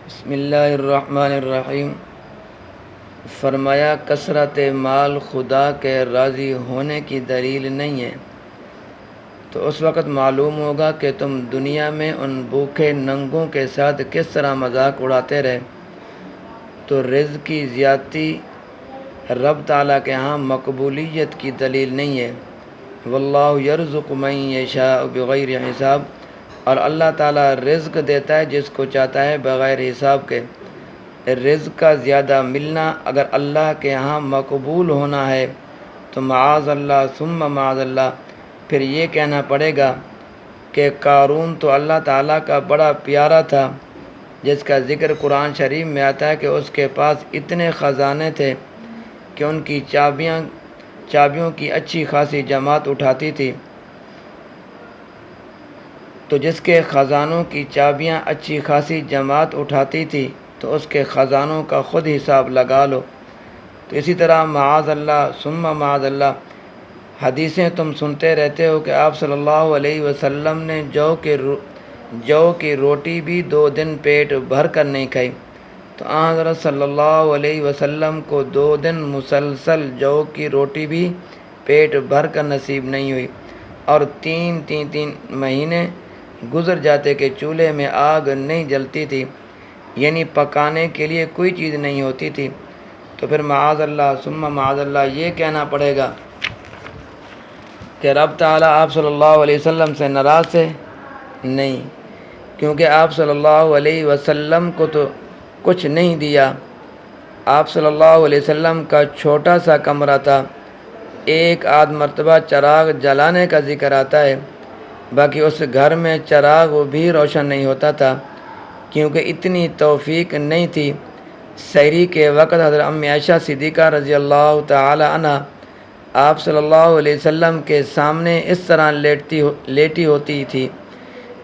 بسم اللہ الرحمن الرحیم۔ فرمایا کثرت مال خدا کے راضی ہونے کی دلیل نہیں ہے، تو اس وقت معلوم ہوگا کہ تم دنیا میں ان بھوکے ننگوں کے ساتھ کس طرح مذاق اڑاتے رہے۔ تو رزق کی زیادتی رب تعالیٰ کے ہاں مقبولیت کی دلیل نہیں ہے۔ واللہ یرزق من یشاء بغیر حساب، اور اللہ تعالیٰ رزق دیتا ہے جس کو چاہتا ہے بغیر حساب کے۔ رزق کا زیادہ ملنا اگر اللہ کے ہاں مقبول ہونا ہے تو معاذ اللہ ثم معاذ اللہ پھر یہ کہنا پڑے گا کہ قارون تو اللہ تعالیٰ کا بڑا پیارا تھا، جس کا ذکر قرآن شریف میں آتا ہے کہ اس کے پاس اتنے خزانے تھے کہ ان کی چابیوں کی اچھی خاصی جماعت اٹھاتی تھی۔ تو جس کے خزانوں کی چابیاں اچھی خاصی جماعت اٹھاتی تھی تو اس کے خزانوں کا خود حساب لگا لو۔ تو اسی طرح معاذ اللہ ثم معاذ اللہ حدیثیں تم سنتے رہتے ہو کہ آپ صلی اللہ علیہ وسلم نے جو کی روٹی بھی 2 دن پیٹ بھر کر نہیں کھائی۔ تو حضرت صلی اللہ علیہ وسلم کو 2 دن مسلسل جو کی روٹی بھی پیٹ بھر کر نصیب نہیں ہوئی، اور 3 مہینے گزر جاتے کہ چولہے میں آگ نہیں جلتی تھی، یعنی پکانے کے لیے کوئی چیز نہیں ہوتی تھی۔ تو پھر معاذ اللہ ثم معاذ اللہ یہ کہنا پڑے گا کہ رب تعالیٰ آپ صلی اللہ علیہ وسلم سے ناراض تھے؟ نہیں، کیونکہ آپ صلی اللہ علیہ وسلم کو تو کچھ نہیں دیا۔ آپ صلی اللہ علیہ وسلم کا چھوٹا سا کمرہ تھا، 1 مرتبہ چراغ جلانے کا ذکر آتا ہے، باقی اس گھر میں چراغ بھی روشن نہیں ہوتا تھا، کیونکہ اتنی توفیق نہیں تھی۔ سحری کے وقت حضرت ام عائشہ صدیقہ رضی اللہ تعالی عنہ آپ صلی اللہ علیہ وسلم کے سامنے اس طرح لیٹی ہوتی تھی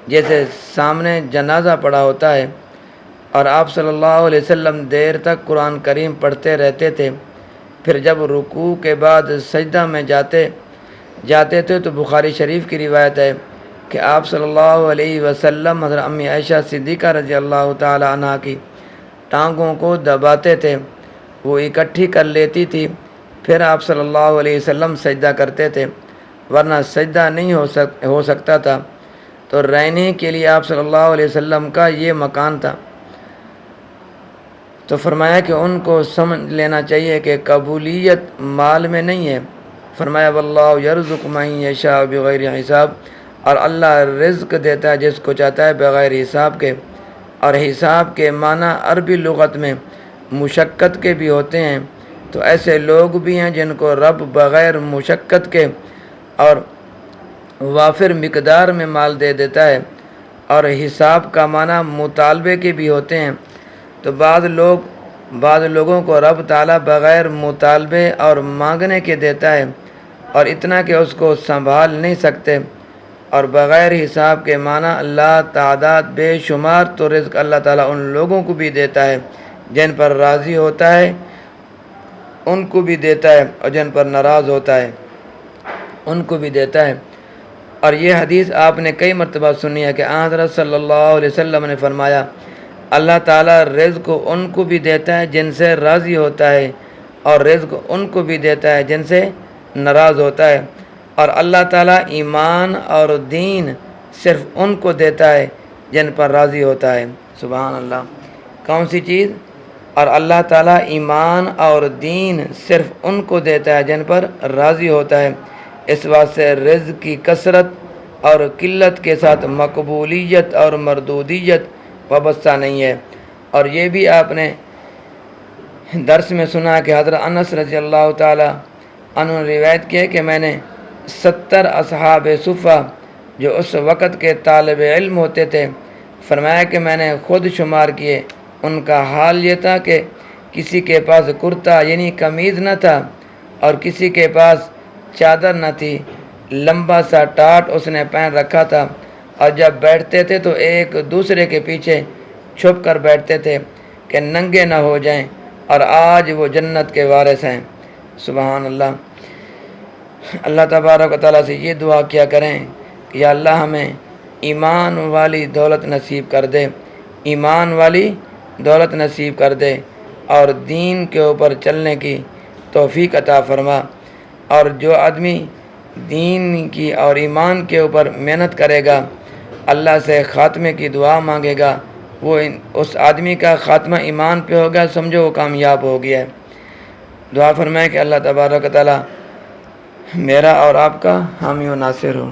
جیسے سامنے جنازہ پڑا ہوتا ہے، اور آپ صلی اللہ علیہ وسلم دیر تک قرآن کریم پڑھتے رہتے تھے۔ پھر جب رکوع کے بعد سجدہ میں جاتے تھے تو بخاری شریف کی روایت ہے کہ آپ صلی اللہ علیہ وسلم حضرت ام عائشہ صدیقہ رضی اللہ تعالی عنہ کی ٹانگوں کو دباتے تھے، وہ اکٹھی کر لیتی تھی، پھر آپ صلی اللہ علیہ وسلم سجدہ کرتے تھے، ورنہ سجدہ نہیں ہو سکتا تھا۔ تو رہنے کے لیے آپ صلی اللہ علیہ وسلم کا یہ مکان تھا۔ تو فرمایا کہ ان کو سمجھ لینا چاہیے کہ قبولیت مال میں نہیں ہے۔ فرمایا واللہ یرزق من یشاء بغیر حساب، اور اللہ رزق دیتا ہے جس کو چاہتا ہے بغیر حساب کے۔ اور حساب کے معنی عربی لغت میں مشقت کے بھی ہوتے ہیں، تو ایسے لوگ بھی ہیں جن کو رب بغیر مشقت کے اور وافر مقدار میں مال دے دیتا ہے۔ اور حساب کا معنی مطالبے کے بھی ہوتے ہیں، تو بعض لوگوں کو رب تعالیٰ بغیر مطالبے اور مانگنے کے دیتا ہے، اور اتنا کہ اس کو سنبھال نہیں سکتے۔ اور بغیر حساب کے معنی اللہ تعداد بے شمار، تو رزق اللہ تعالیٰ ان لوگوں کو بھی دیتا ہے جن پر راضی ہوتا ہے، ان کو بھی دیتا ہے، اور جن پر ناراض ہوتا ہے ان کو بھی دیتا ہے۔ اور یہ حدیث آپ نے کئی مرتبہ سنی ہے کہ حضرت صلی اللہ علیہ وسلم نے فرمایا اللہ تعالیٰ رزق ان کو بھی دیتا ہے جن سے راضی ہوتا ہے، اور رزق ان کو بھی دیتا ہے جن سے ناراض ہوتا ہے۔ اور اللہ تعالیٰ ایمان اور دین صرف ان کو دیتا ہے جن پر راضی ہوتا ہے۔ سبحان اللہ، کون سی چیز؟ اور اللہ تعالیٰ ایمان اور دین صرف ان کو دیتا ہے جن پر راضی ہوتا ہے۔ اس واسطے رزق کی کثرت اور قلت کے ساتھ مقبولیت اور مردودیت وابستہ نہیں ہے۔ اور یہ بھی آپ نے درس میں سنا کہ حضرت انس رضی اللہ تعالی عنہ نے روایت کی ہے کہ میں نے 70 اصحاب صفہ جو اس وقت کے طالب علم ہوتے تھے، فرمایا کہ میں نے خود شمار کیے، ان کا حال یہ تھا کہ کسی کے پاس کرتا یعنی قمیض نہ تھا، اور کسی کے پاس چادر نہ تھی، لمبا سا ٹاٹ اس نے پہن رکھا تھا، اور جب بیٹھتے تھے تو ایک دوسرے کے پیچھے چھپ کر بیٹھتے تھے کہ ننگے نہ ہو جائیں، اور آج وہ جنت کے وارث ہیں۔ سبحان اللہ۔ اللہ تبارک و تعالیٰ سے یہ دعا کیا کریں کہ یا اللہ ہمیں ایمان والی دولت نصیب کر دے، ایمان والی دولت نصیب کر دے اور دین کے اوپر چلنے کی توفیق عطا فرما۔ اور جو آدمی دین کی اور ایمان کے اوپر محنت کرے گا، اللہ سے خاتمے کی دعا مانگے گا، وہ اس آدمی کا خاتمہ ایمان پہ ہوگا، سمجھو وہ کامیاب ہو گیا ہے۔ دعا فرمائے کہ اللہ تبارک و تعالی میرا اور آپ کا حامی و ناصر ہو۔